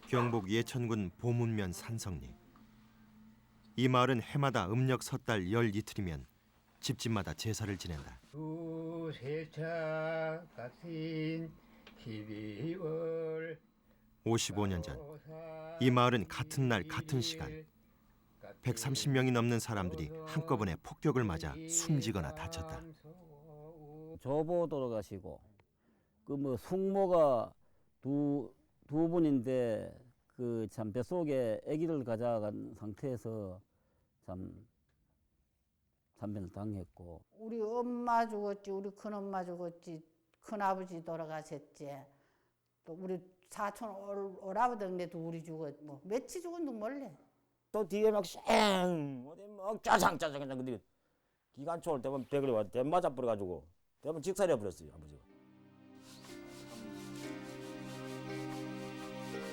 경북 예천군 보문면 산성리. 이 마을은 해마다 음력 섣달 열 이틀이면 집집마다 제사를 지낸다. 두세차 같은 12월 55년 전 이 마을은 같은 날 같은 시간 130명이 넘는 사람들이 한꺼번에 폭격을 맞아 숨지거나 다쳤다. 조보 돌아가시고 그 뭐 숙모가 두 분인데 그 참 뱃속에 아기를 가져간 상태에서 참 참변을 당했고. 우리 엄마 죽었지, 우리 큰엄마 죽었지, 큰아버지 돌아가셨지, 또 우리 사촌 오라버둥네 둘이 죽었, 뭐 며칠 죽었는지 몰래. 또 뒤에 막 쌩 어디 막 짜장짜장 그냥 근데 기관총 올 때면 대그리 와 대 맞아 버려가지고 대면 직살해 버렸어요 아버지가.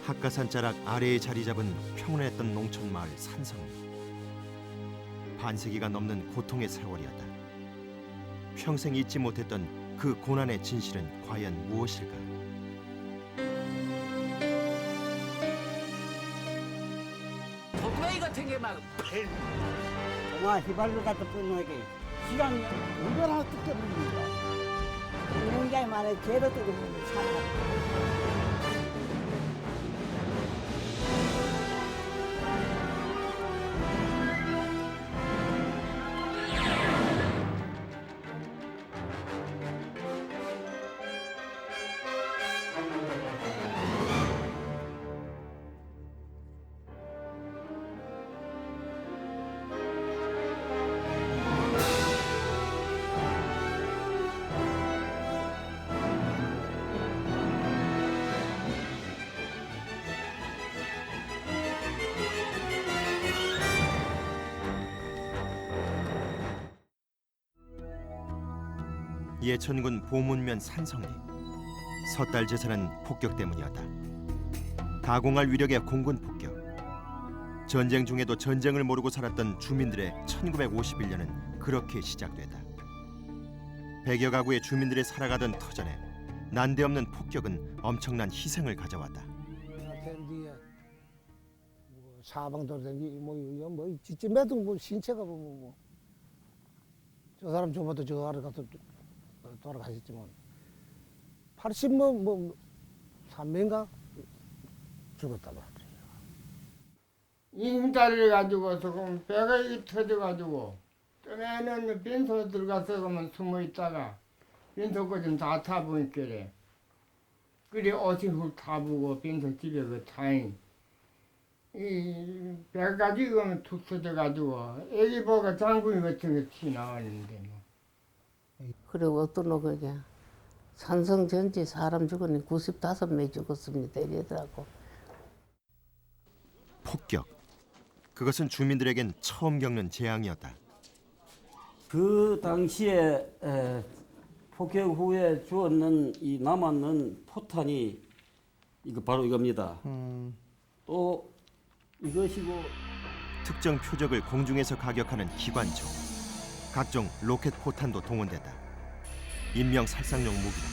학가산 자락 아래에 자리 잡은 평온했던 농촌 마을 산성리. 반세기가 넘는 고통의 세월이었다. 평생 잊지 못했던 그 고난의 진실은 과연 무엇일까? 도토리 같은 게 막 정말 휘발유 같은 분에게 시간이 얼마나 뜯겨버립니까? 굉장히 많은 죄도 뜯어버리는 사람. 예천군 보문면 산성리. 섣달 제사는 폭격 때문이었다. 가공할 위력의 공군 폭격. 전쟁 중에도 전쟁을 모르고 살았던 주민들의 1951년은 그렇게 시작됐다. 100여 가구의 주민들이 살아가던 터전에 난데없는 폭격은 엄청난 희생을 가져왔다. 사방도 댕기 뭐 지쯤에도 뭐 신체가 뭐 저 사람 저보다 저 아래 가서 돌아가셨지만 80뭐 3명가 죽었다 말이에요. 임자를 가지고 조금 배가 터져가지고 떠내는 빈소 들어가서 그러면 숨어 있다가 빈소거 좀 다 타보니까 그래 옷이 훅 타보고 빈소 집에 그 타인 이 배가 가지고 가면 툭 터져가지고 애기 보가 장군이 같은 게 티 나왔는데 뭐. 그리고 어떤 놈에게 산성 전지 사람 죽었니 95명 죽었습니다 이러더라고. 폭격. 그것은 주민들에겐 처음 겪는 재앙이었다. 그 당시에 폭격 후에 주었는 이 남았는 포탄이 이거 바로 이겁니다. 또 이것이고 특정 표적을 공중에서 가격하는 기관총. 각종 로켓 포탄도 동원됐다. 인명 살상용 무기다.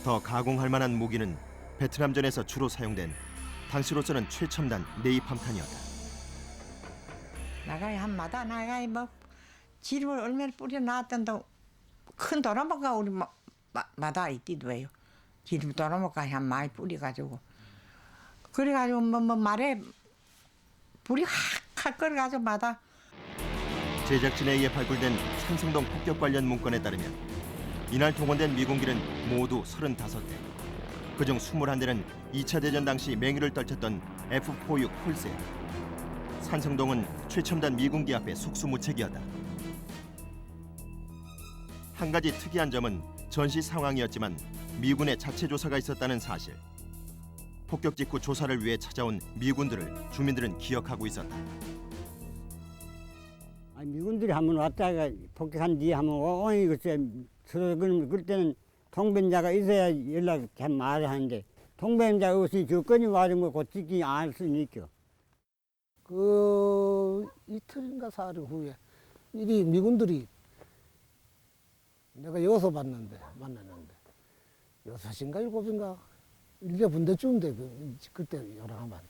더 가공할 만한 무기는 베트남전에서 주로 사용된 당시로서는 최첨단 네이팜탄이었다. 나가야 한마다 나가야 뭐 기름을 얼마나 뿌려 놨던데 큰 도라마가 우리 마다 있기도 해요. 기름 도라마가 한 많이 뿌려가지고 그래가지고 뭐 말에 불이 확 끓어가지고 마다. 제작진에 의해 발굴된 산성동 폭격 관련 문건에 따르면 이날 동원된 미군기는 모두 35대. 그중 21대는 2차 대전 당시 맹위를 떨쳤던 F-46 폴세. 산성동은 최첨단 미군기 앞에 속수무책이었다. 한 가지 특이한 점은 전시 상황이었지만 미군의 자체 조사가 있었다는 사실. 폭격 직후 조사를 위해 찾아온 미군들을 주민들은 기억하고 있었다. 아니, 미군들이 한번 왔다가 폭격한 뒤에 한번 어이 글쎄 그럴 때는 통변자가 있어야 연락 잘 말을 하는데 통변자가 없이 조건이 말은 뭐 고치기 안 할 수는 있죠. 그 이틀인가 사흘 후에 이 미군들이 내가 여기서 만났는데 6인가 7인가 1개 분대쯤인데 그때 요랑하면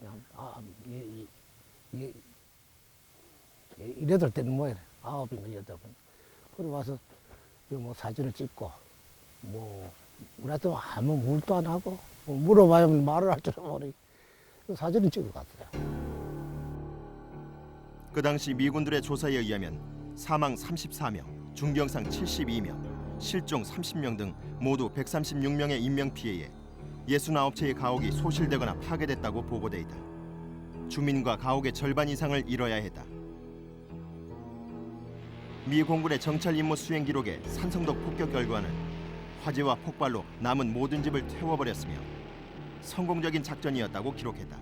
이래들 때는 뭐야 9인가 8인. 그래 와서 뭐 사진을 찍고 뭐 우리한테 아무 물도 안 하고 뭐 물어봐야 말을 할 줄 모르고 사진을 찍어 갔어요. 그 당시 미군들의 조사에 의하면 사망 34명, 중경상 72명, 실종 30명 등 모두 136명의 인명피해에 69채의 가옥이 소실되거나 파괴됐다고 보고돼 있다. 주민과 가옥의 절반 이상을 잃어야 했다. 미 공군의 정찰 임무 수행 기록에 산성동 폭격 결과는 화재와 폭발로 남은 모든 집을 태워버렸으며 성공적인 작전이었다고 기록했다.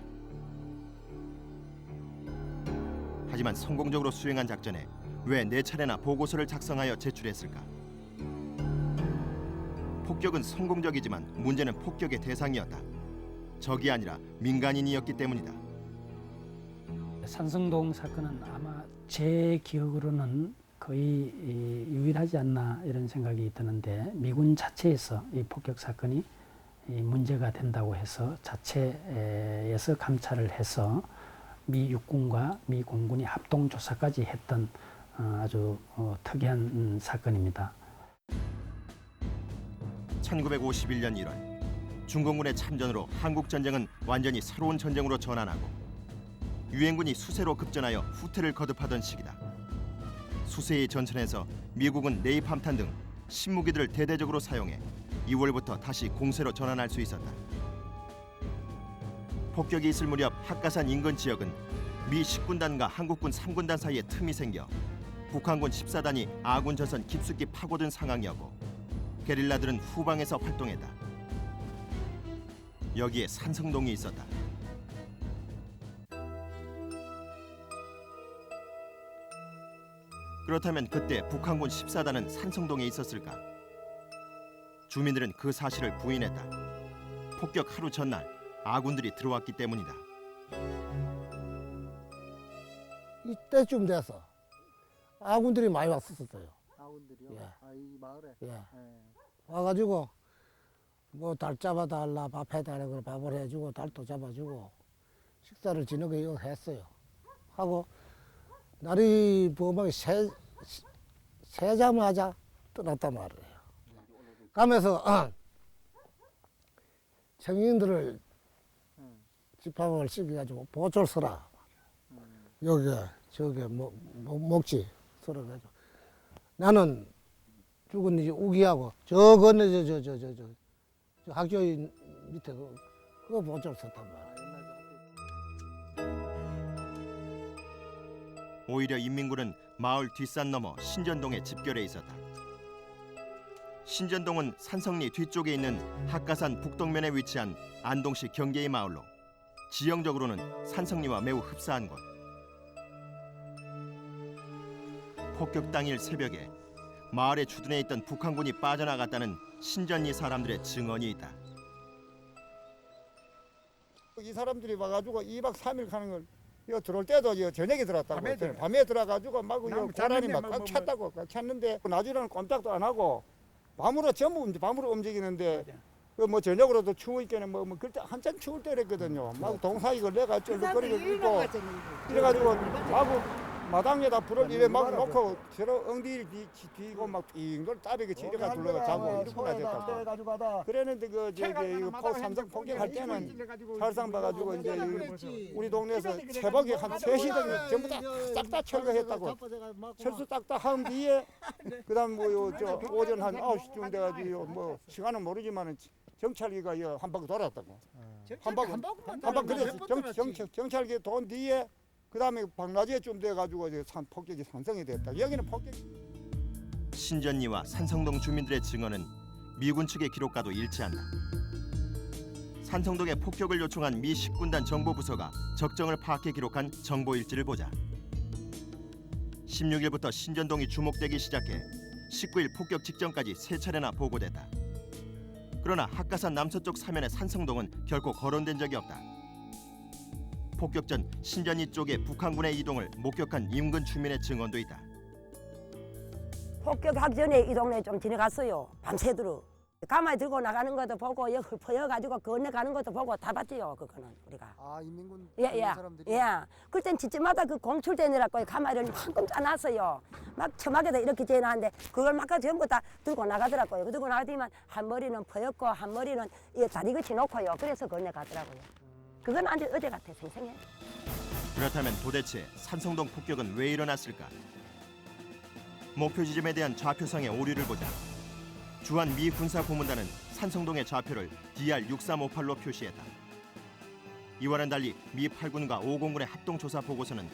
하지만 성공적으로 수행한 작전에 왜 4차례나 보고서를 작성하여 제출했을까? 폭격은 성공적이지만 문제는 폭격의 대상이었다. 적이 아니라 민간인이었기 때문이다. 산성동 사건은 아마 제 기억으로는 거의 유일하지 않나 이런 생각이 드는데 미군 자체에서 이 폭격 사건이 문제가 된다고 해서 자체에서 감찰을 해서 미 육군과 미 공군이 합동 조사까지 했던 아주 특이한 사건입니다. 1951년 1월 중공군의 참전으로 한국 전쟁은 완전히 새로운 전쟁으로 전환하고 유엔군이 수세로 급전하여 후퇴를 거듭하던 시기다. 수세의 전선에서 미국은 네이팜탄 등 신무기들을 대대적으로 사용해 2월부터 다시 공세로 전환할 수 있었다. 폭격이 있을 무렵 학가산 인근 지역은 미 10군단과 한국군 3군단 사이에 틈이 생겨 북한군 14단이 아군 전선 깊숙이 파고든 상황이었고 게릴라들은 후방에서 활동했다. 여기에 산성동이 있었다. 그렇다면 그때 북한군 14단은 산성동에 있었을까? 주민들은 그 사실을 부인했다. 폭격 하루 전날 아군들이 들어왔기 때문이다. 이때쯤 돼서 아군들이 많이 왔었어요. 아군들이요? 예. 이 마을에? 예. 와가지고 뭐 달 잡아달라 밥 해달라 그래 밥을 해주고 달도 잡아주고 식사를 저녁에 이거 했어요. 하고 날이 범하게 새자마자 떠났단 말이에요. 가면서 청인들을 집합을 시켜가지고 보초를 서라. 여기 저기 목지 서라가지고 나는 죽은 이제 우기하고 저 건너 저 학교 밑에 그거 보초를 섰단 말이에요. 오히려 인민군은 마을 뒷산 너머 신전동에 집결해 있었다. 신전동은 산성리 뒤쪽에 있는 학가산 북동면에 위치한 안동시 경계의 마을로 지형적으로는 산성리와 매우 흡사한 곳. 폭격 당일 새벽에 마을에 주둔해 있던 북한군이 빠져나갔다는 신전리 사람들의 증언이 있다. 이 사람들이 와가지고 2박 3일 가는 걸 이거 들어올 때도 이거 저녁에 들어왔다고 밤에 들어가지고 막 이거 고라니 막 꽉 찼다고 꽉 찼는데 낮에는 꼼짝도 안 하고 밤으로 전부 밤으로 움직이는데 그 뭐 저녁으로도 추우니까는 뭐 그때 한참 추울 때랬거든요. 막 동사 이걸 내가 쩔룩거리고 있고 이래가지고 마구 마당에다 불을 이래 막 놓고 저러 엉덩이를 뒤고 막 이걸 따비게 지려가 둘러가 자고 이렇게 됐다고. 그랬는데 그 저기 이거 삼성 폭격할 때는 살상 봐가지고 이제 우리 동네에서 새벽에 한 3시 되면 전부 다 싹 다 철거했다고. 철수 딱 다 한 뒤에 그다음 뭐 저 오전 한 9시쯤 돼가지고 뭐 시간은 모르지만은 정찰기가 한 바퀴 돌았다고. 한 바퀴 그래서 정찰기 돈 뒤에 그다음에 밤낮에쯤 돼가지고 폭격이 산성이 됐다. 여기는 폭격. 신전리와 산성동 주민들의 증언은 미군 측의 기록과도 일치한다. 산성동에 폭격을 요청한 미 10군단 정보부서가 적정을 파악해 기록한 정보 일지를 보자. 16일부터 신전동이 주목되기 시작해 19일 폭격 직전까지 3차례나 보고됐다. 그러나 학가산 남서쪽 사면의 산성동은 결코 거론된 적이 없다. 폭격 전 신전리 쪽의 북한군의 이동을 목격한 인근 주민의 증언도 있다. 폭격하기 전에 이 동네 좀 지나갔어요. 밤새도록. 가마에 들고 나가는 것도 보고 여기 흩어져가지고 건너가는 것도 보고 다 봤지요. 그거는 우리가. 아, 인민군 예. 사람들이. 예. 그땐 집집마다 그 공출대니라고 가마를 황금 짜놨어요. 막 처막에다 이렇게 재놨는데 그걸 막 전부 다 들고 나가더라고요. 들고 나가더니만 한 머리는 퍼였고 한 머리는 이 다리 끝이 놓고요. 그래서 건너가더라고요. 그건 아주 어제 같아 생생해. 그렇다면 도대체 산성동 폭격은 왜 일어났을까? 목표 지점에 대한 좌표상의 오류를 보자 주한 미 군사고문단은 산성동의 좌표를 DR6358로 표시했다. 이와는 달리 미 8군과 5공군의 합동조사 보고서는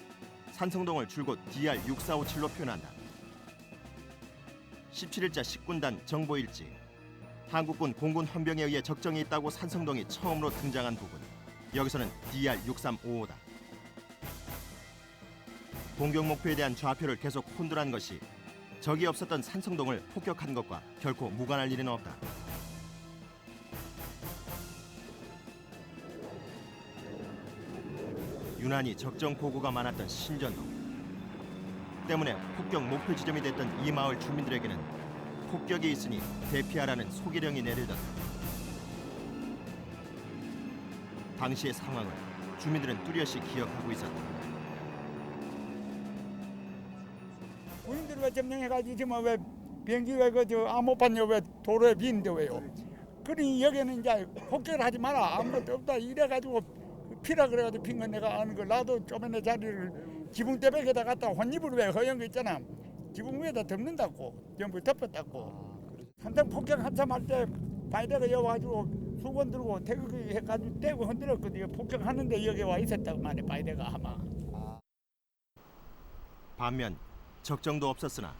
산성동을 줄곧 DR6457로 표현한다. 17일자 10군단 정보일지 한국군 공군 헌병에 의해 적정이 있다고 산성동이 처음으로 등장한 부분. 여기서는 DR6355다. 공격 목표에 대한 좌표를 계속 혼돈한 것이 적이 없었던 산성동을 폭격한 것과 결코 무관할 일은 없다. 유난히 적정 보고가 많았던 신전동 때문에 폭격 목표 지점이 됐던 이 마을 주민들에게는 폭격이 있으니 대피하라는 소기령이 내려졌다. 당시의 상황을 주민들은 뚜렷이 기억하고 있었다. 군인들 왜 점령해가지고 지금 왜 비행기가 그저 암호판요 왜 도로에 비는데 왜요? 그러니 여기는 이제 폭격을 하지 마라 아무것도 없다 이래가지고 피라 그래가지고 핀 건 내가 아는 걸 나도 쪼맨의 자리를 지붕 떼백에다 갖다 혼입을 왜 허연 거 있잖아 지붕 위에다 덮는다고 전부 덮었다고 한참 폭격 한참 할 때 바이데가 여와가지고 수건 들고 태극기 해가지고 떼고 흔들었거든요. 폭격하는데 여기 와 있었다고 말해 바이데가 아마. 반면 적정도 없었으나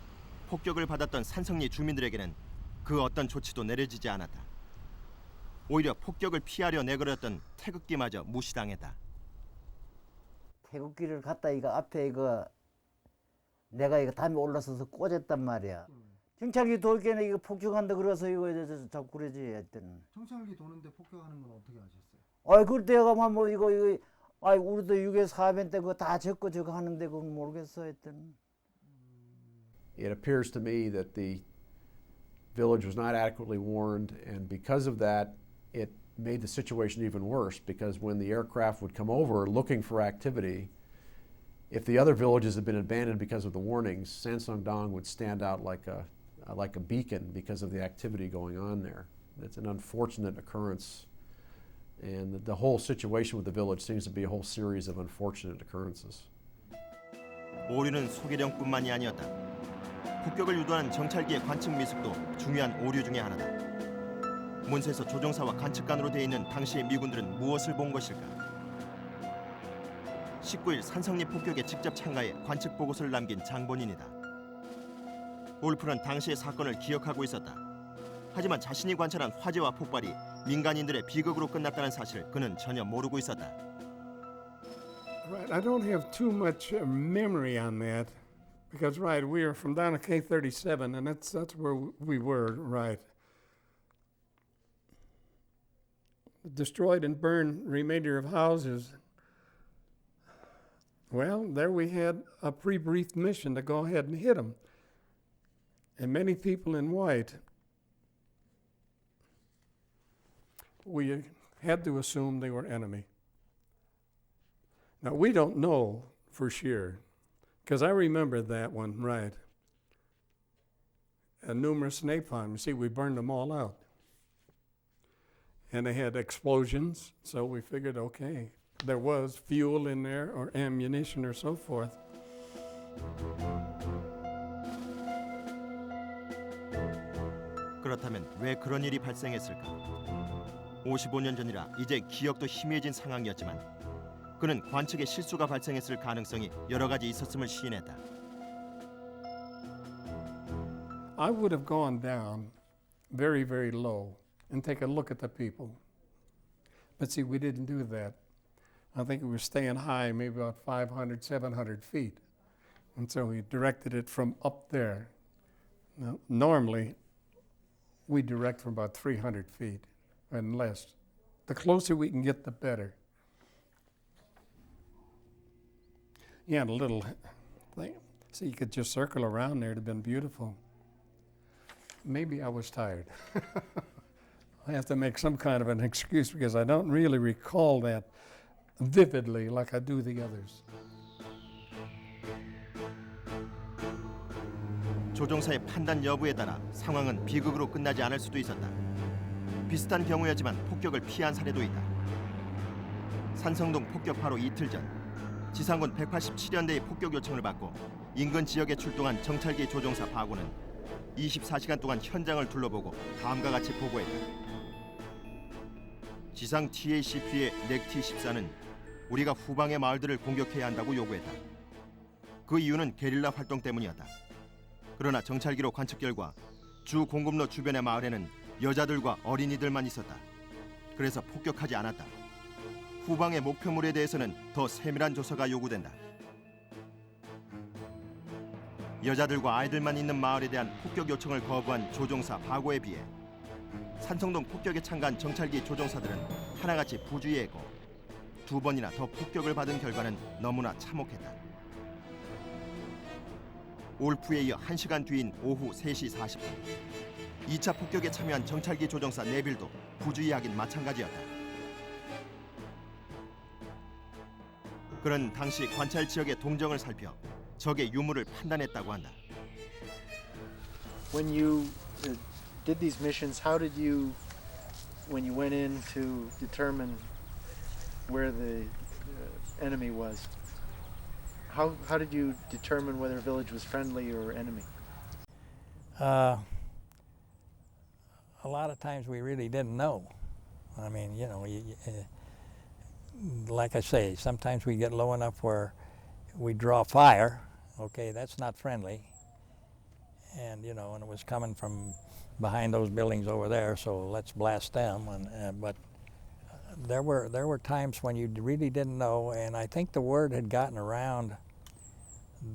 폭격을 받았던 산성리 주민들에게는 그 어떤 조치도 내려지지 않았다. 오히려 폭격을 피하려 내걸었던 태극기마저 무시당했다. 태극기를 갖다 이거 앞에 이거 내가 이거 담에 올라서서 꽂았단 말이야. 정찰기 돌게는 이거 폭격한다 그래서 이거 자꾸 그러지 했더니. 정찰기 도는데 폭격하는 건 어떻게 하셨어요? 아이 그때 가면 뭐 이거 아이 우리도 6에 4면 때 그거 다 적고 저거 하는데 그건 모르겠어 했더니. It appears to me that the village was not adequately warned, and because of that, it made the situation even worse, because when the aircraft would come over looking for activity, if the other villages had been abandoned because of the warnings, Sansongdong would stand out like a beacon because of the activity going on there. It's an unfortunate occurrence, and the whole situation with the village seems to be a whole series of unfortunate occurrences. 오류는 소계령뿐만이 아니었다. 폭격을 유도한 정찰기의 관측 미숙도 중요한 오류 중의 하나다. 문서에서 조종사와 관측관으로 되어 있는 당시의 미군들은 무엇을 본 것일까? 19일 산성리 폭격에 직접 참가해 관측 보고서를 남긴 장본인이다. 울프는 당시의 사건을 기억하고 있었다. 하지만 자신이 관찰한 화재와 폭발이 민간인들의 비극으로 끝났다는 사실을 그는 전혀 모르고 있었다. Right, I don't have too much memory on that. Because, right, we are from down at K-37, and that's where we were, right. Destroyed and burned remainder of houses. Well, there we had a pre-briefed mission to go ahead and hit them. And many people in white, we had to assume they were enemy. Now, we don't know for sure. Because I remember that one, right. And numerous napalm. You see, we burned them all out. And they had explosions, so we figured, okay, there was fuel in there or ammunition or so forth. 그렇다면 왜 그런 일이 발생했을까? 55년 전이라 이제 기억도 희미해진 상황이었지만 그는 관측에 실수가 발생했을 가능성이 여러 가지 있었음을 시인했다. I would have gone down very, very low and take a look at the people. But see, we didn't do that. I think we were staying high, maybe about 500, 700 feet. And so we directed it from up there. Now, normally, we direct from about 300 feet and less. The closer we can get, the better. Yeah, and a little thing. So you could just circle around there. It'd have been beautiful. Maybe I was tired. I have to make some kind of an excuse because I don't really recall that vividly like I do the others. 조종사의 판단 여부에 따라 상황은 비극으로 끝나지 않을 수도 있었다. 비슷한 경우였지만 폭격을 피한 사례도 있다. 산성동 폭격 바로 이틀 전 지상군 187연대의 폭격 요청을 받고 인근 지역에 출동한 정찰기 조종사 박우는 24시간 동안 현장을 둘러보고 다음과 같이 보고했다. 지상 TACP의 넥T-14는 우리가 후방의 마을들을 공격해야 한다고 요구했다. 그 이유는 게릴라 활동 때문이었다. 그러나 정찰기로 관측 결과 주 공급로 주변의 마을에는 여자들과 어린이들만 있었다. 그래서 폭격하지 않았다. 후방의 목표물에 대해서는 더 세밀한 조사가 요구된다. 여자들과 아이들만 있는 마을에 대한 폭격 요청을 거부한 조종사 박오에 비해 산성동 폭격에 참가한 정찰기 조종사들은 하나같이 부주의했고 2번이나 더 폭격을 받은 결과는 너무나 참혹했다. 올프에 이어 1시간 뒤인 오후 3시 40분 2차 폭격에 참여한 정찰기 조종사 네빌도 부주의하긴 마찬가지였다. 그는 당시 관찰 지역의 동정을 살펴 적의 유무를 판단했다고 한다. When you did these missions, how did you, when you went in to determine where the enemy was, how did you determine whether a village was friendly or enemy? A lot of times we really didn't know. I mean, you know, like I say, sometimes we get low enough where we draw fire. Okay, that's not friendly. And you know, and it was coming from behind those buildings over there, so let's blast them. But there were times when you really didn't know, and I think the word had gotten around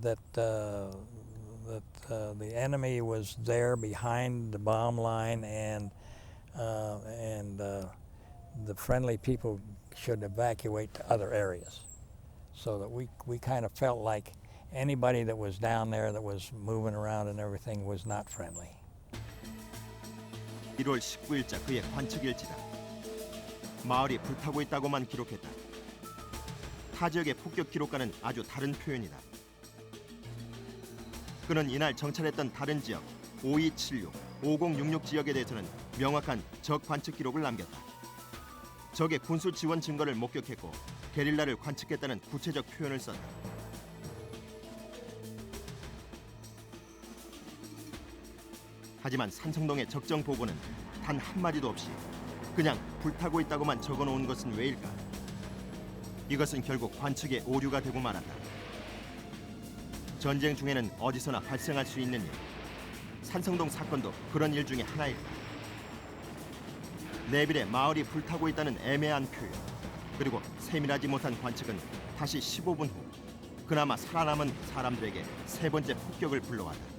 that the enemy was there behind the bomb line, and the friendly people should evacuate to other areas. So that we kind of felt like anybody that was down there that was moving around and everything was not friendly. 1월 19일자 그의 관측일지다. 마을이 불타고 있다고만 기록했다. 타 지역의 폭격 기록과는 아주 다른 표현이다. 그는 이날 정찰했던 다른 지역 5276, 5066 지역에 대해서는 명확한 적 관측 기록을 남겼다. 적의 군수 지원 증거를 목격했고 게릴라를 관측했다는 구체적 표현을 썼다. 하지만 산성동의 적정 보고는 단 한마디도 없이 그냥 불타고 있다고만 적어놓은 것은 왜일까? 이것은 결국 관측의 오류가 되고 말았다. 전쟁 중에는 어디서나 발생할 수 있는 일. 산성동 사건도 그런 일 중에 하나일까? 네빌의 마을이 불타고 있다는 애매한 표현, 그리고 세밀하지 못한 관측은 다시 15분 후 그나마 살아남은 사람들에게 세 번째 폭격을 불러왔다.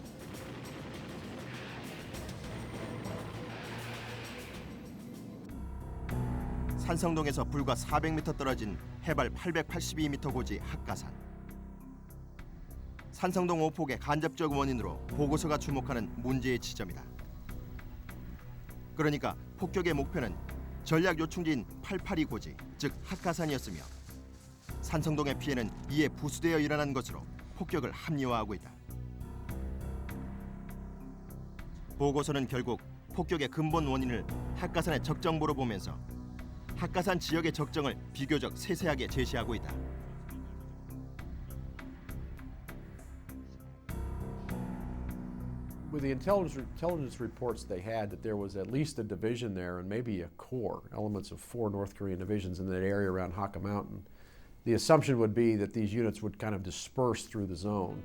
산성동에서 불과 400m 떨어진 해발 882m 고지 학가산. 산성동 오폭의 간접적 원인으로 보고서가 주목하는 문제의 지점이다. 그러니까 폭격의 목표는 전략 요충지인 882 고지, 즉 학가산이었으며 산성동의 피해는 이에 부수되어 일어난 것으로 폭격을 합리화하고 있다. 보고서는 결국 폭격의 근본 원인을 학가산의 적정보로 보면서 학가산 지역의 적정을 비교적 세세하게 제시하고 있다. With the intelligence reports they had that there was at least a division there and maybe a corps, elements of 4 North Korean divisions in that area around Hakka Mountain, the assumption would be that these units would kind of disperse through the zone.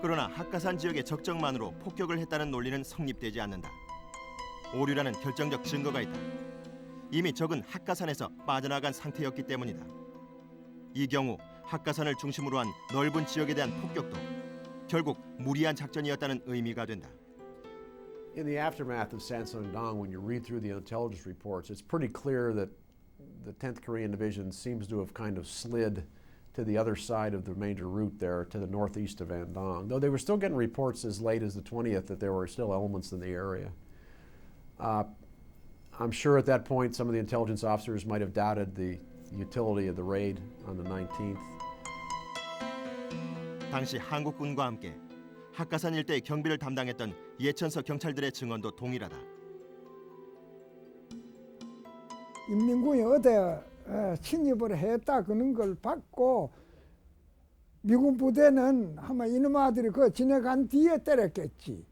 그러나 학가산 지역의 적정만으로 폭격을 했다는 논리는 성립되지 않는다. 오류라는 결정적 증거가 있다. 이미 적은 학가산에서 빠져나간 상태였기 때문이다. 이 경우 학가산을 중심으로 한 넓은 지역에 대한 폭격도 결국 무리한 작전이었다는 의미가 된다. In the aftermath of Sansong-dong, when you read through the intelligence reports, it's pretty clear that the 10th Korean Division seems to have kind of slid to the other side of the major route there, to the northeast of Andong. Though they were still getting reports as late as the 20th that there were still elements in the area. I'm sure at that point some of the intelligence officers might have doubted the utility of the raid on the 19th. 당시 한국군과 함께 학가산 일대의 경비를 담당했던 예천서 경찰들의 증언도 동일하다. 인민군이 어디 침입을 했다 그런 걸 받고 미군 부대는 아마 이놈 아들이 그 지나간 뒤에 때렸겠지.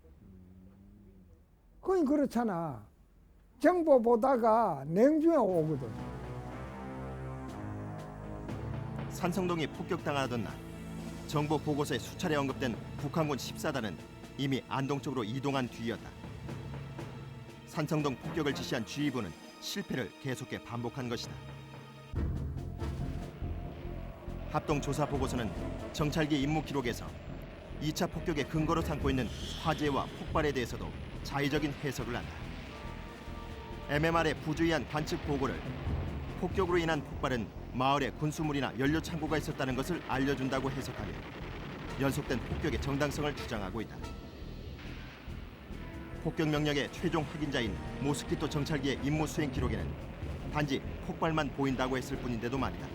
그건 그렇잖아. 정보 보다가 냉중에 오거든. 산성동이 폭격당하던 날 정보 보고서에 수차례 언급된 북한군 14단은 이미 안동 쪽으로 이동한 뒤였다. 산성동 폭격을 지시한 지휘부는 실패를 계속해 반복한 것이다. 합동 조사 보고서는 정찰기 임무 기록에서 2차 폭격의 근거로 삼고 있는 화재와 폭발에 대해서도 자의적인 해석을 한다. MMR의 부주의한 관측 보고를 폭격으로 인한 폭발은 마을에 군수물이나 연료 창고가 있었다는 것을 알려준다고 해석하며 연속된 폭격의 정당성을 주장하고 있다. 폭격 명령의 최종 확인자인 모스키토 정찰기의 임무 수행 기록에는 단지 폭발만 보인다고 했을 뿐인데도 말이다.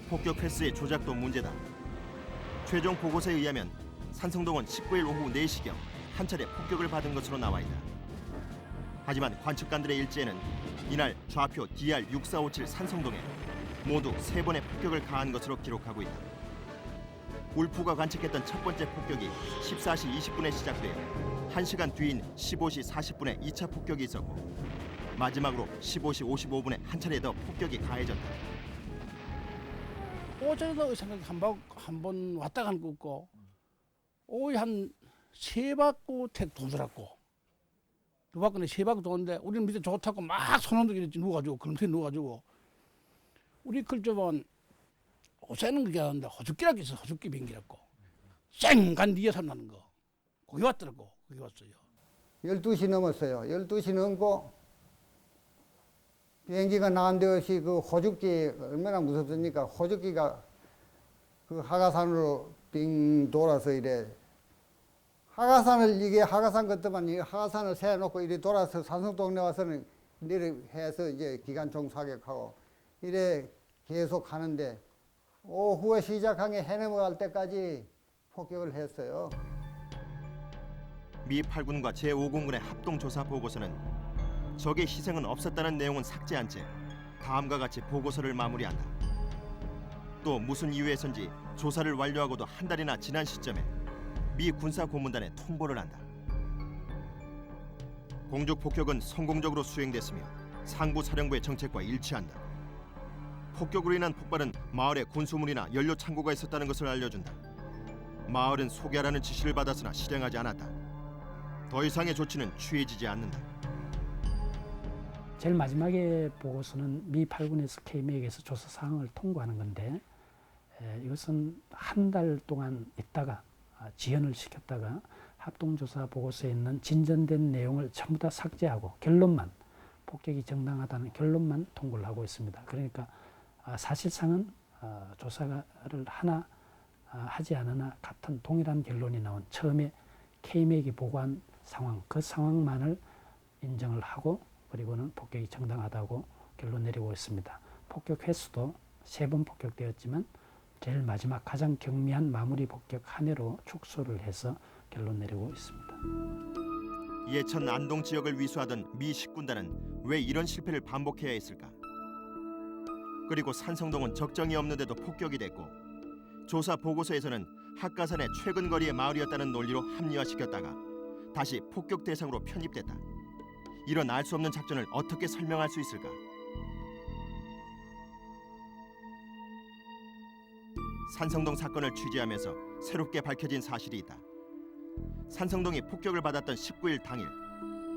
폭격 횟수의 조작도 문제다. 최종 보고서에 의하면 산성동은 19일 오후 4시경 한 차례 폭격을 받은 것으로 나와 있다. 하지만 관측관들의 일지에는 이날 좌표 DR6457 산성동에 모두 3번의 폭격을 가한 것으로 기록하고 있다. 울프가 관측했던 첫 번째 폭격이 14시 20분에 시작되어 1시간 뒤인 15시 40분에 2차 폭격이 있었고 마지막으로 15시 55분에 한 차례 더 폭격이 가해졌다. 어제도 생각 한번 왔다 간 거 없고 오이 한 3바퀴 택 도더라고. 두 바퀴는 3바퀴 도는데 우리는 밑에 좋다고 막 손흔들기 누워가지고 그런데 누워가지고 우리 클접은 오세는 그게 하는데 호죽기라고 있어. 호죽기 비행기라고 쌩간 뒤에 소리 나는 거 거기 왔더라고. 거기 왔어요. 12시 넘었어요. 12시 넘고 비행기가 나간 데없이 그 호죽기 얼마나 무섭습니까? 호죽기가 그 하가산으로 빙 돌아서 이래 하가산을 이게 하가산 같더만 이 하가산을 세워놓고 이래 돌아서 산성동네 와서는 이래 해서 이제 기관총 사격하고 이래 계속 하는데 오후에 시작한 게 해 넘어갈 때까지 폭격을 했어요. 미 8군과 제5공군의 합동조사 보고서는 적의 희생은 없었다는 내용은 삭제한 채 다음과 같이 보고서를 마무리한다. 또 무슨 이유에선지 조사를 완료하고도 한 달이나 지난 시점에 미 군사고문단에 통보를 한다. 공중 폭격은 성공적으로 수행됐으며 상부 사령부의 정책과 일치한다. 폭격으로 인한 폭발은 마을에 군수물이나 연료 창고가 있었다는 것을 알려준다. 마을은 소개하라는 지시를 받았으나 실행하지 않았다. 더 이상의 조치는 취해지지 않는다. 제일 마지막에 보고서는 미 8군에서 KMA에게서 조사 사항을 통보하는 건데 이것은 한 달 동안 있다가 지연을 시켰다가 합동조사 보고서에 있는 진전된 내용을 전부 다 삭제하고 결론만 폭격이 정당하다는 결론만 통보를 하고 있습니다. 그러니까 사실상은 조사를 하나 하지 않으나 같은 동일한 결론이 나온 처음에 KMA에게 보고한 상황 그 상황만을 인정을 하고 그리고는 폭격이 정당하다고 결론 내리고 있습니다. 폭격 횟수도 3번 폭격되었지만 제일 마지막 가장 경미한 마무리 폭격 한 회로 축소를 해서 결론 내리고 있습니다. 예천 안동 지역을 위수하던 미 10군단은 왜 이런 실패를 반복해야 했을까? 그리고 산성동은 적정이 없는데도 폭격이 됐고 조사 보고서에서는 학가산의 최근 거리의 마을이었다는 논리로 합리화시켰다가 다시 폭격 대상으로 편입됐다. 이런 알 수 없는 작전을 어떻게 설명할 수 있을까? 산성동 사건을 취재하면서 새롭게 밝혀진 사실이 있다. 산성동이 폭격을 받았던 19일 당일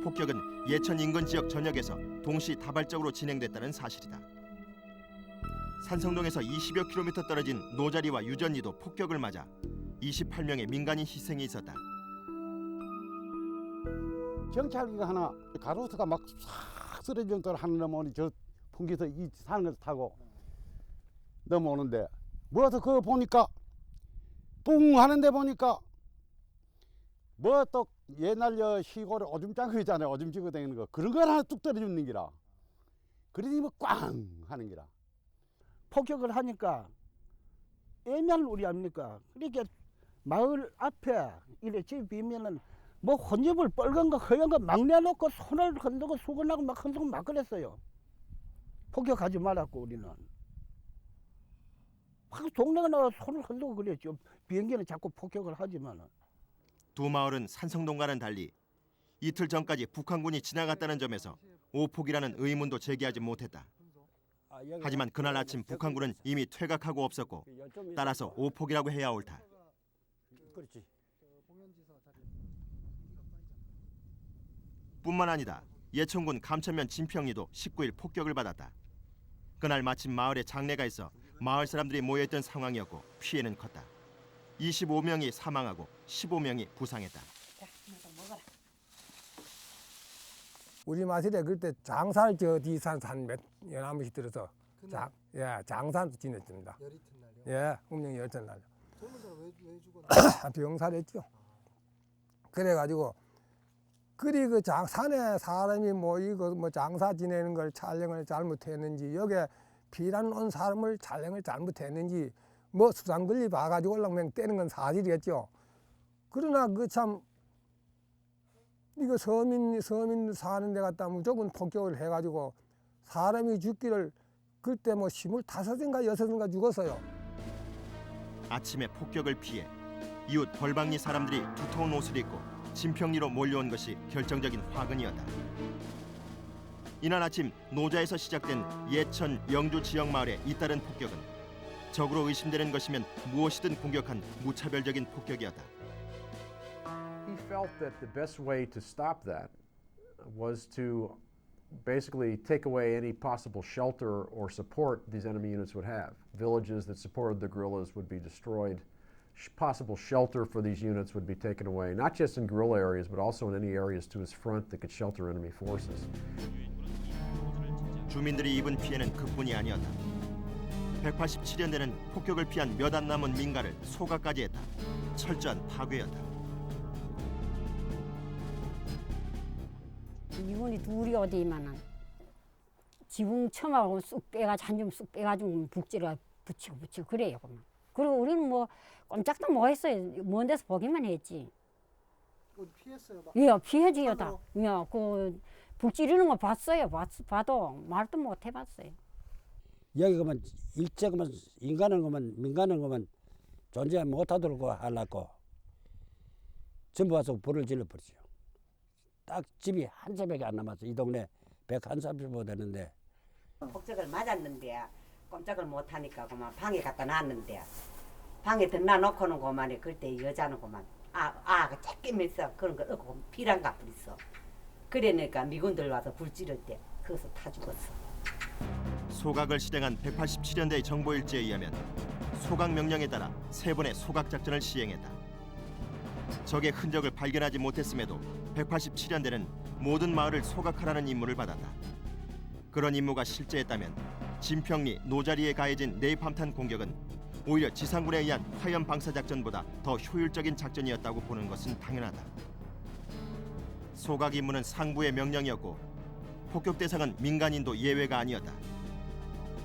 폭격은 예천 인근 지역 전역에서 동시다발적으로 진행됐다는 사실이다. 산성동에서 20여 킬로미터 떨어진 노자리와 유전리도 폭격을 맞아 28명의 민간인 희생이 있었다. 경찰기가 하나 가로수가 막 싹 쓰러질 정도로 하는 놈이 저 풍기서 이 산을 타고 넘어오는데 모여서 그거 보니까 뿡 하는데 보니까 뭐 또 옛날 시골에 오줌 짱거 있잖아요. 오줌 찌고 다니는 거. 그런 걸 하나 뚝 떨어주는 기라. 그러니 뭐 꽝 하는 기라. 폭격을 하니까 애면 우리 아닙니까? 그러니까 마을 앞에 이래 집 비면은 뭐 혼집을 빨간 거 허연 거 막 내놓고 손을 흔들고 수건하고 막 흔들고 막 그랬어요. 폭격하지 말았고 우리는. 막 동네가 나와 손을 흔들고 그랬죠. 비행기는 자꾸 폭격을 하지만은. 두 마을은 산성동과는 달리 이틀 전까지 북한군이 지나갔다는 점에서 오폭이라는 의문도 제기하지 못했다. 하지만 그날 아침 북한군은 이미 퇴각하고 없었고 따라서 오폭이라고 해야 옳다. 그렇지. 뿐만 아니다. 예천군 감천면 진평리도 19일 폭격을 받았다. 그날 마침 마을에 장례가 있어 마을 사람들이 모여있던 상황이었고 피해는 컸다. 25명이 사망하고 15명이 부상했다. 우리 마실에 그때 장사를 저 뒤산 몇 연암씩 들어서 장사도 지냈습니다. 예, 운명 열전날. 병살했죠. 그래가지고 그리 그 산에 사람이 모이고 뭐 장사 지내는 걸 촬영을 잘못했는지 여기 피난 온 사람을 촬영을 잘못했는지 뭐 수상글리 봐가지고 올라오면 떼는 건 사실이겠죠. 그러나 그 참 이거 서민 사는 데 갔다 무조건 폭격을 해가지고 사람이 죽기를 그때 뭐 25인가 6인가 죽었어요. 아침에 폭격을 피해 이웃 벌방리 사람들이 두터운 옷을 입고 진평리로 몰려온 것이 결정적인 화근이었다. 이날 아침 노자에서 시작된 예천 영주 지역 마을의 잇따른 폭격은 적으로 의심되는 것이면 무엇이든 공격한 무차별적인 폭격이었다. He felt that the best way to stop that was to basically take away any possible shelter or support these enemy units would have. Villages that supported the guerrillas would be destroyed. Possible shelter for these units would be taken away, not just in guerrilla areas, but also in any areas to his front that could shelter enemy forces. 주민들이 입은 피해는 그뿐이 아니었다. 187년대는 폭격을 피한 몇 안 남은 민가를 소각까지 했다. 철저한 파괴였다. 이분이 둘이 어디만은 지붕 처마하고 쑥 빼가지고 한 줌 쑥 빼가지고 북지를 붙이고 그래요. 그리고 우리는 뭐 꼼짝도 못 했어요. 먼 데서 보기만 했지. 피했어요? 예, 피해지요 다. 예, 그 북지르는 거 봤어요. 봐도 말도 못 해봤어요. 여기 그만 일제 그만 인간은 그만 민간은 그만 존재 못하도록 하려고 전부 와서 불을 질러버리죠. 딱 집이 한 채밖에 안 남았어. 이 동네 130호 되는데. 폭격을 맞았는데 꼼짝을 못하니까 그만 방에 갖다 놨는데 방에 등나 놓고는 그만에 그때 여자는 그만 아가 쬐끼면서 그런 걸 얻고 피랑가 뿌렸어. 그러니까 미군들 와서 불 지를 때 거기서 타 죽었어. 소각을 실행한 187년대의 정보일지에 의하면 소각 명령에 따라 3번의 소각 작전을 시행했다. 적의 흔적을 발견하지 못했음에도 187년대는 모든 마을을 소각하라는 임무를 받았다. 그런 임무가 실제했다면 진평리 노자리에 가해진 네이팜탄 공격은 오히려 지상군에 의한 화염 방사 작전보다 더 효율적인 작전이었다고 보는 것은 당연하다. 소각 임무는 상부의 명령이었고 폭격 대상은 민간인도 예외가 아니었다.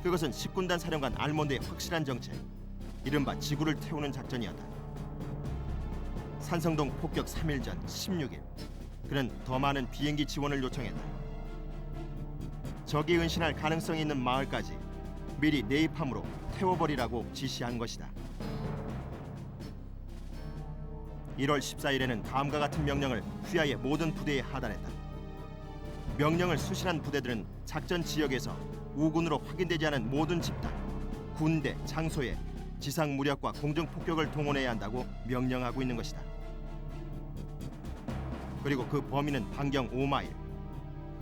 그것은 10군단 사령관 알몬드의 확실한 정책, 이른바 지구를 태우는 작전이었다. 산성동 폭격 3일 전 16일, 그는 더 많은 비행기 지원을 요청했다. 적이 은신할 가능성이 있는 마을까지 미리 네이팜으로 태워버리라고 지시한 것이다. 1월 14일에는 다음과 같은 명령을 휘하의 모든 부대에 하단했다. 명령을 수신한 부대들은 작전 지역에서 우군으로 확인되지 않은 모든 집단, 군대, 장소에 지상 무력과 공중 폭격을 동원해야 한다고 명령하고 있는 것이다. 그리고 그 범위는 반경 5마일,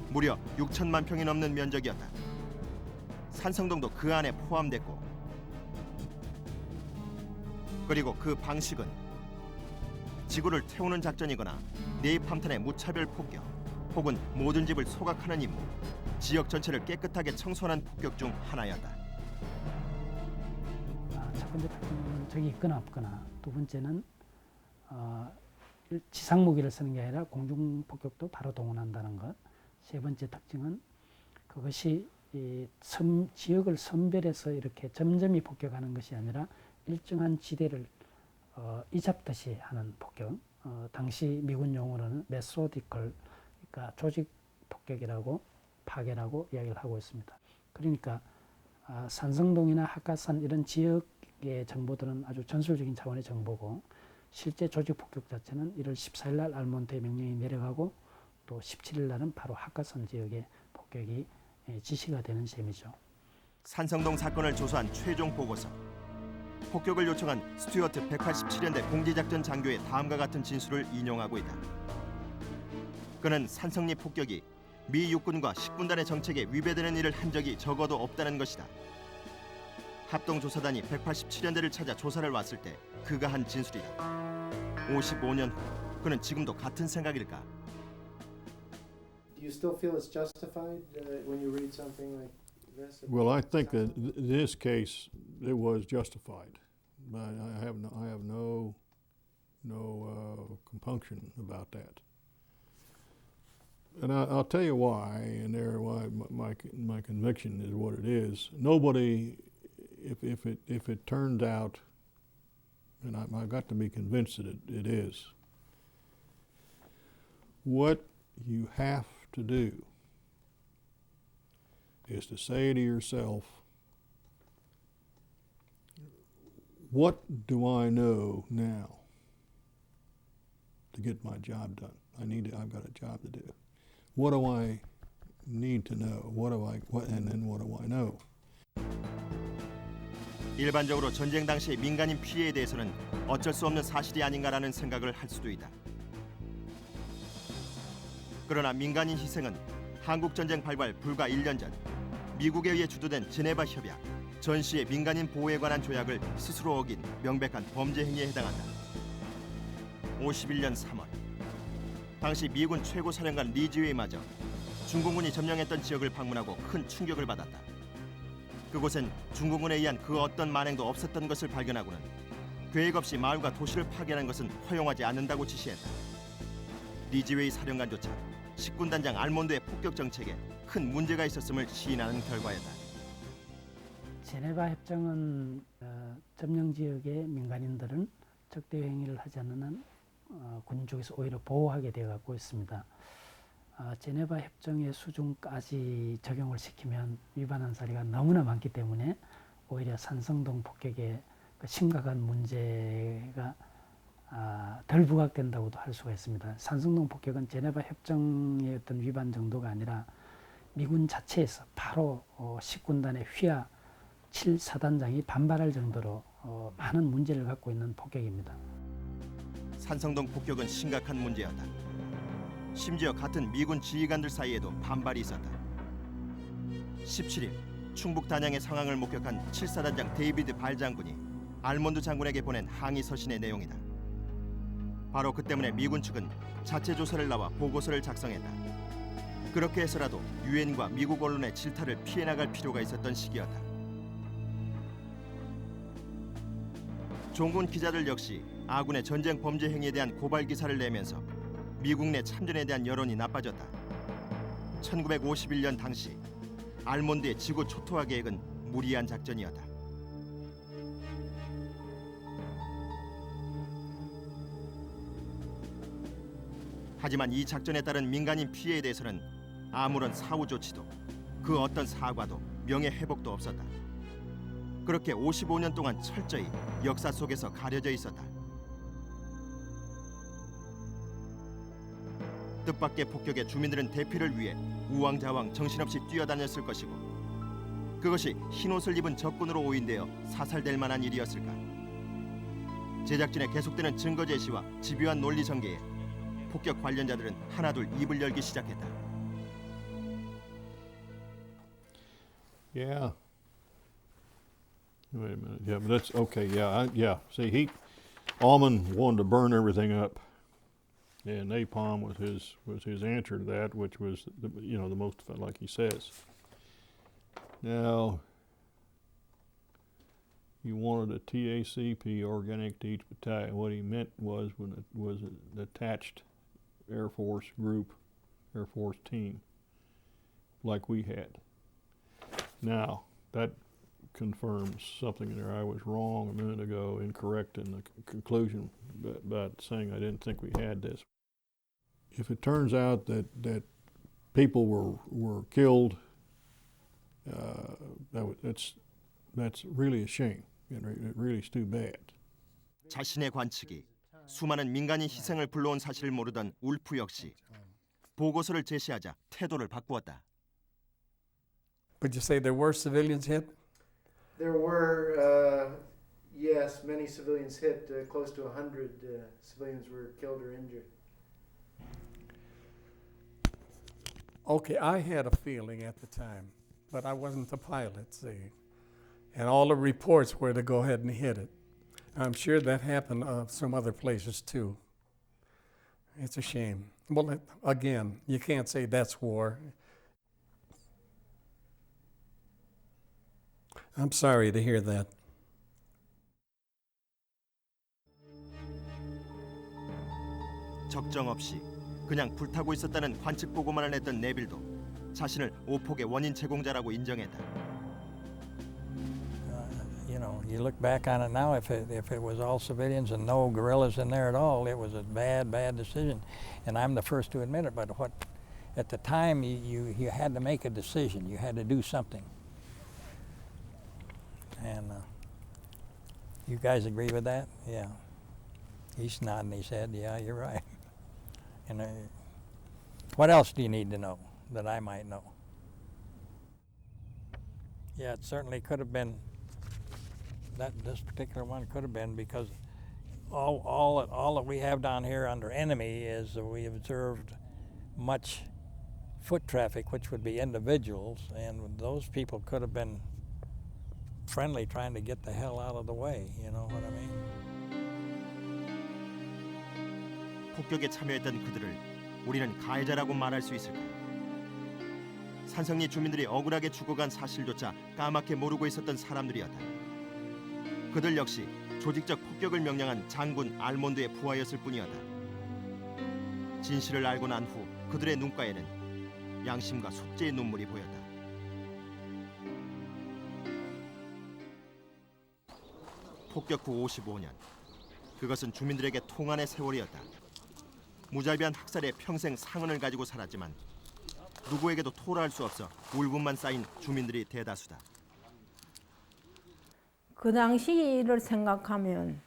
무려 6천만 평이 넘는 면적이었다. 산성동도 그 안에 포함됐고, 그리고 그 방식은 지구를 태우는 작전이거나 네이팜탄의 무차별 폭격, 혹은 모든 집을 소각하는 임무, 지역 전체를 깨끗하게 청소하는 폭격 중 하나였다. 첫 번째 폭격은 적이 있거나 없거나, 두 번째는 지상 무기를 쓰는 게 아니라 공중 폭격도 바로 동원한다는 것. 세 번째 특징은 그것이 이 지역을 선별해서 이렇게 점점이 폭격하는 것이 아니라 일정한 지대를 이잡듯이 하는 폭격. 당시 미군 용어로는 메소디컬, 그러니까 조직 폭격이라고 파괴라고 이야기를 하고 있습니다. 그러니까 산성동이나 학가산 이런 지역의 정보들은 아주 전술적인 차원의 정보고 실제 조직 폭격 자체는 1월 14일 날 알몬트의 명령이 내려가고 또 17일 날은 바로 학가산 지역의 폭격이 지시가 되는 셈이죠. 산성동 사건을 조사한 최종 보고서. 폭격을 요청한 스튜어트 187연대 공지작전 장교의 다음과 같은 진술을 인용하고 있다. 그는 산성리 폭격이 미 육군과 식군단의 정책에 위배되는 일을 한 적이 적어도 없다는 것이다. 합동조사단이 187연대를 찾아 조사를 왔을 때 그가 한 진술이다. 55년 후 그는 지금도 같은 생각일까? Do you still feel it's justified when you read something like this? Well, I think that in this case it was justified, but I have no compunction about that. And I'll tell you why, and why my conviction is what it is. Nobody, if it turns out, and I got to be convinced that it is, what you have to do is to say to yourself, what do I know now to get my job done? I've got a job to do. What do I need to know? And then what do I know? 일반적으로 전쟁 당시 민간인 피해에 대해서는 어쩔 수 없는 사실이 아닌가라는 생각을 할 수도 있다. 그러나 민간인 희생은 한국 전쟁 발발 불과 1년 전 미국에 의해 주도된 제네바 협약, 전시의 민간인 보호에 관한 조약을 스스로 어긴 명백한 범죄 행위에 해당한다. 51년 3월 당시 미군 최고 사령관 리지웨이마저 중공군이 점령했던 지역을 방문하고 큰 충격을 받았다. 그곳엔 중공군에 의한 그 어떤 만행도 없었던 것을 발견하고는 계획 없이 마을과 도시를 파괴하는 것은 허용하지 않는다고 지시했다. 리지웨이 사령관조차 식군단장 알몬드의 폭격 정책에 큰 문제가 있었음을 시인하는 결과였다. 제네바 협정은 점령 지역의 민간인들은 적대 행위를 하지 않는 한 군 쪽에서 오히려 보호하게 되어 갖고 있습니다. 제네바 협정의 수준까지 적용을 시키면 위반한 사례가 너무나 많기 때문에 오히려 산성동 폭격의 그 심각한 문제가 덜 부각된다고도 할 수가 있습니다. 산성동 폭격은 제네바 협정의 어떤 위반 정도가 아니라 미군 자체에서 바로 식군단의 휘하 7사단장이 반발할 정도로 많은 문제를 갖고 있는 폭격입니다. 산성동 폭격은 심각한 문제였다. 심지어 같은 미군 지휘관들 사이에도 반발이 있었다. 17일 충북 단양의 상황을 목격한 7사단장 데이비드 발 장군이 알몬드 장군에게 보낸 항의 서신의 내용이다. 바로 그 때문에 미군 측은 자체 조사를 나와 보고서를 작성했다. 그렇게 해서라도 유엔과 미국 언론의 질타를 피해 나갈 필요가 있었던 시기였다. 종군 기자들 역시 아군의 전쟁 범죄 행위에 대한 고발 기사를 내면서 미국 내 참전에 대한 여론이 나빠졌다. 1951년 당시 알몬드의 지구 초토화 계획은 무리한 작전이었다. 하지만 이 작전에 따른 민간인 피해에 대해서는 아무런 사후 조치도 그 어떤 사과도 명예 회복도 없었다. 그렇게 55년 동안 철저히 역사 속에서 가려져 있었다. 뜻밖의 폭격에 주민들은 대피를 위해 우왕좌왕 정신없이 뛰어다녔을 것이고 그것이 흰옷을 입은 적군으로 오인되어 사살될 만한 일이었을까. 제작진의 계속되는 증거 제시와 집요한 논리 전개에 폭격 관련자들은 하나둘 입을 열기 시작했다. Yeah. Wait a minute. Yeah, but that's okay. Yeah, See, Almond wanted to burn everything up, and napalm was his answer to that, which was the most, like he says. Now, he wanted a TACP, organic to each battalion. What he meant was an attached Air Force group, Air Force team, like we had. Now, that confirms something there. I was wrong a minute ago, incorrect in the conclusion, about saying I didn't think we had this. If it turns out that people were killed, that's really a shame. It really is too bad. 자신의 관측이 수많은 민간인 희생을 불러온 사실을 모르던 울프 역시 보고서를 제시하자 태도를 바꾸었다. Would you say there were civilians hit? There were, yes, many civilians hit. Close to 100 civilians were killed or injured. Okay, I had a feeling at the time, but I wasn't the pilot, see. And all the reports were to go ahead and hit it. I'm sure that happened some other places too. It's a shame. Well, again, you can't say that's war. I'm sorry to hear that. 적정 없이 그냥 불타고 있었다는 관측 보고만을 했던 네빌도 자신을 오폭의 원인 제공자라고 인정했다. You know, you look back on it now, if it was all civilians and no guerrillas in there at all, it was a bad decision. And I'm the first to admit it, but at the time you had to make a decision. You had to do something. And you guys agree with that? Yeah. He's nodding his head. Yeah, you're right. And what else do you need to know that I might know? Yeah, it certainly could have been. This particular one could have been, because all that we have down here under enemy is that we observed much foot traffic, which would be individuals, and those people could have been friendly, trying to get the hell out of the way. You know what I mean? 폭격에 참여했던 그들을 우리는 가해자라고 말할 수 있을까? 산성리 주민들이 억울하게 죽어간 사실조차 까맣게 모르고 있었던 사람들이었다. 그들 역시 조직적 폭격을 명령한 장군 알몬드의 부하였을 뿐이었다. 진실을 알고 난 후 그들의 눈가에는 양심과 속죄의 눈물이 보였다. 폭격 후 55년, 그것은 주민들에게 통한의 세월이었다. 무자비한 학살에 평생 상흔을 가지고 살았지만 누구에게도 토로할 수 없어 울분만 쌓인 주민들이 대다수다. 그 당시를 생각하면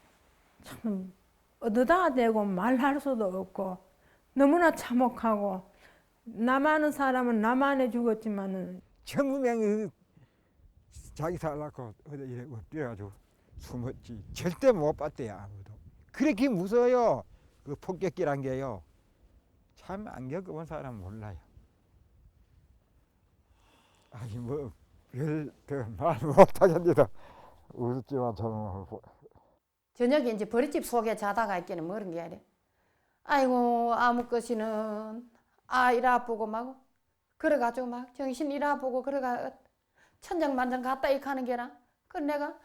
참 어디다 대고 말할 수도 없고 너무나 참혹하고, 남아는 사람은 남한에 죽었지만은 전부 명이 자기 살라고 어디 이래 엎드려가지고 숨었지. 절대 못 봤대요, 아무도. 그렇게 무서워요. 그 폭격기란 게요. 참 안 겪어본 사람 몰라요. 아니 뭐 별 말 못하겠니다. 웃었지만 저는 저녁에 이제 버릿집 속에 자다가 있기는 뭐런 게 아니래. 아이고 아무 것이는 이라 아프고 막 그래가지고 막 정신 이라 아프고 그래가 천장만장 갔다 이 가는 게나. 그 내가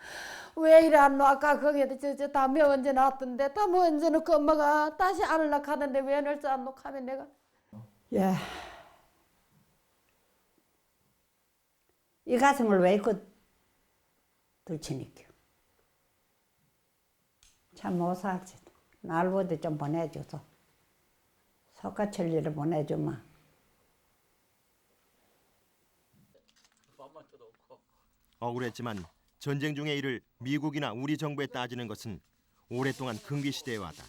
왜 이래 안 놔? 아까 거기에 다 언제 나왔던데 다 언제 놓고 엄마가 다시 안으려 하던데 왜 널 안 놓고 하면 내가. 예. 이 가슴을 왜 이렇게 들치니까. 참 못 살지. 날보다 좀 보내줘서. 석가천리를 보내주마. 억울했지만 전쟁 중의 일을 미국이나 우리 정부에 따지는 것은 오랫동안 금기시대에 왔다.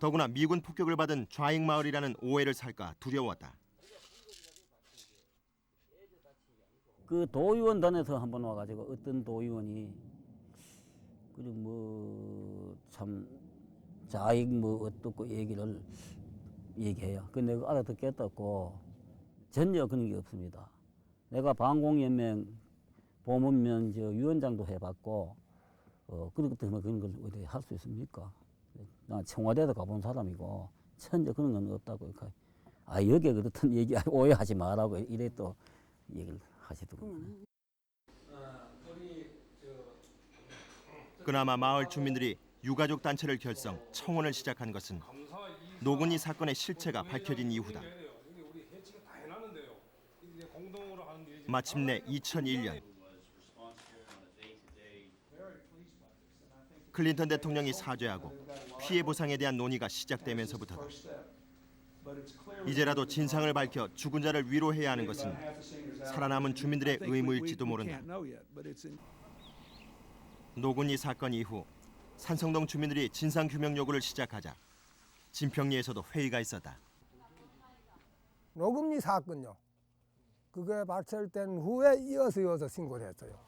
더구나 미군 폭격을 받은 좌익마을이라는 오해를 살까 두려웠다. 그 도의원단에서 한번 와가지고 어떤 도의원이 그리고 뭐 참 자익 뭐 어떻고 얘기를 얘기해요. 그 내가 알아듣겠다고 전혀 그런 게 없습니다. 내가 방공연맹 보문면 위원장도 해봤고 그렇기 때문에 그런 걸 어디 할 수 있습니까? 나 청와대도 가본 사람이고 전혀 그런 건 없다고. 여기에 그렇던 얘기 오해하지 말라고 이래 또 얘기를 하시더군요. 그나마 마을 주민들이 유가족 단체를 결성, 청원을 시작한 것은 노근이 사건의 실체가 밝혀진 이후다. 마침내 2001년 클린턴 대통령이 사죄하고 피해 보상에 대한 논의가 시작되면서부터다. 이제라도 진상을 밝혀 죽은 자를 위로해야 하는 것은 살아남은 주민들의 의무일지도 모른다. 노근이 사건 이후 산성동 주민들이 진상규명 요구를 시작하자 진평리에서도 회의가 있었다. 노금리 사건요. 그게 발설된 후에 이어서 신고를 했어요.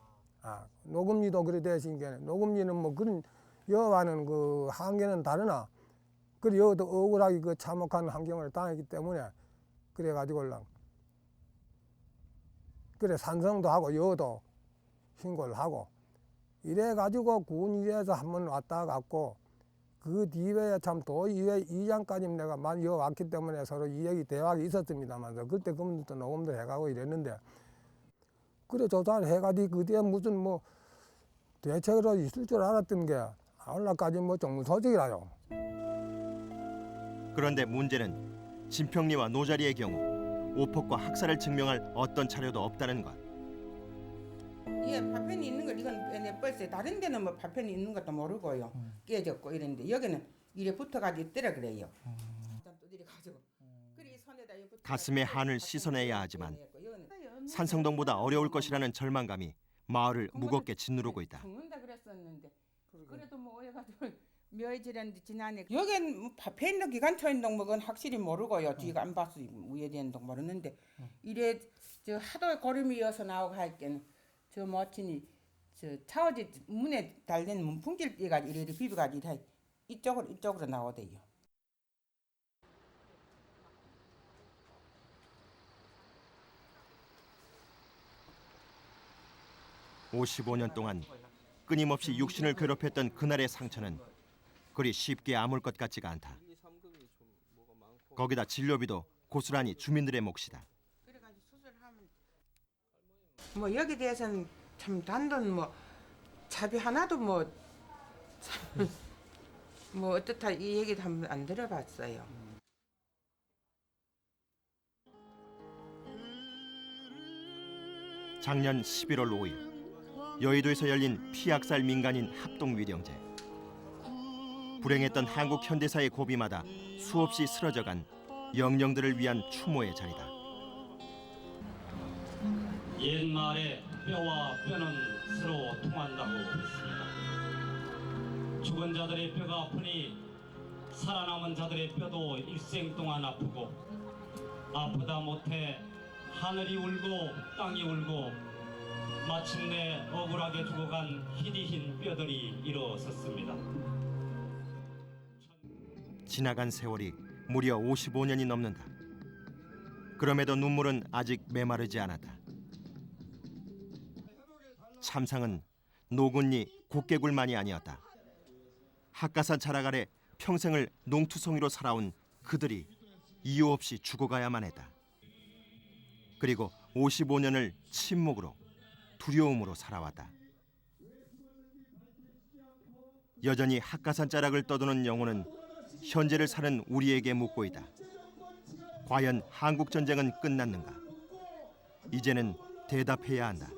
노금리도 그래 되신 게 노금리는 뭐 그런 여와는 그 한계는 다르나 그래 여도 억울하게 그 참혹한 환경을 당했기 때문에 그래가지고 그래 산성도 하고 여도 신고를 하고 이래가지고 군위에서 한번 왔다 갔고 그 뒤에 참 도의회 이장까지 내가 많이 왔기 때문에 서로 이 얘기 대화가 있었습니다만 그때 그분들도 녹음도 해가고 이랬는데 그래 조사를 해가지고 그 뒤에 무슨 뭐 대책으로 있을 줄 알았던 게 아울라까지 뭐 정무소직이라요. 그런데 문제는 진평리와 노자리의 경우 오폭과 학살을 증명할 어떤 자료도 없다는 것. 예, 파편이 있는 걸 이건 빼냈어요. 다른 데는 뭐 파편이 있는 것도 모르고요. 깨졌고 이랬는데 여기는 이래 붙어가지고 있더라 그래요. 가슴에 한을 씻어내야 하지만 산성동보다 어려울 것이라는 절망감이 마을을 무겁게 짓누르고 있다. 죽는다 그랬었는데 그래도 뭐 해가지고 묘해지는데 지난해 여기는 뭐 파편도 기관차인 동목은 확실히 모르고요. 뒤가 안 봤어 위에 되는 동 모르는데 이래 저 하도 고름이어서 나오고 할 때는 저 모친이 저 차오지 문에 달린 문풍지를 띄가지고 이래 비벼가지고 이쪽으로 나오대요. (55년) 동안 끊임없이 육신을 괴롭혔던 그날의 상처는 그리 쉽게 아물 것 같지가 않다. 거기다 진료비도 고스란히 주민들의 몫이다. 뭐 여기 대해서는 참 단돈 뭐 자비 하나도 뭐 어떻다 이 얘기도 한번 안 들어봤어요. 작년 11월 5일 여의도에서 열린 피학살 민간인 합동위령제. 불행했던 한국 현대사의 고비마다 수없이 쓰러져간 영령들을 위한 추모의 자리다. 옛말에 뼈와 뼈는 서로 통한다고 했습니다. 죽은 자들의 뼈가 아프니 살아남은 자들의 뼈도 일생 동안 아프고 아프다 못해 하늘이 울고 땅이 울고 마침내 억울하게 죽어간 희디 흰 뼈들이 일어섰습니다. 지나간 세월이 무려 55년이 넘는다. 그럼에도 눈물은 아직 메마르지 않았다. 참상은 노군리 곡개굴만이 아니었다. 학가산 자락 아래 평생을 농투성이로 살아온 그들이 이유 없이 죽어가야만 했다. 그리고 55년을 침묵으로 두려움으로 살아왔다. 여전히 학가산 자락을 떠도는 영혼은 현재를 사는 우리에게 묻고 있다. 과연 한국 전쟁은 끝났는가? 이제는 대답해야 한다.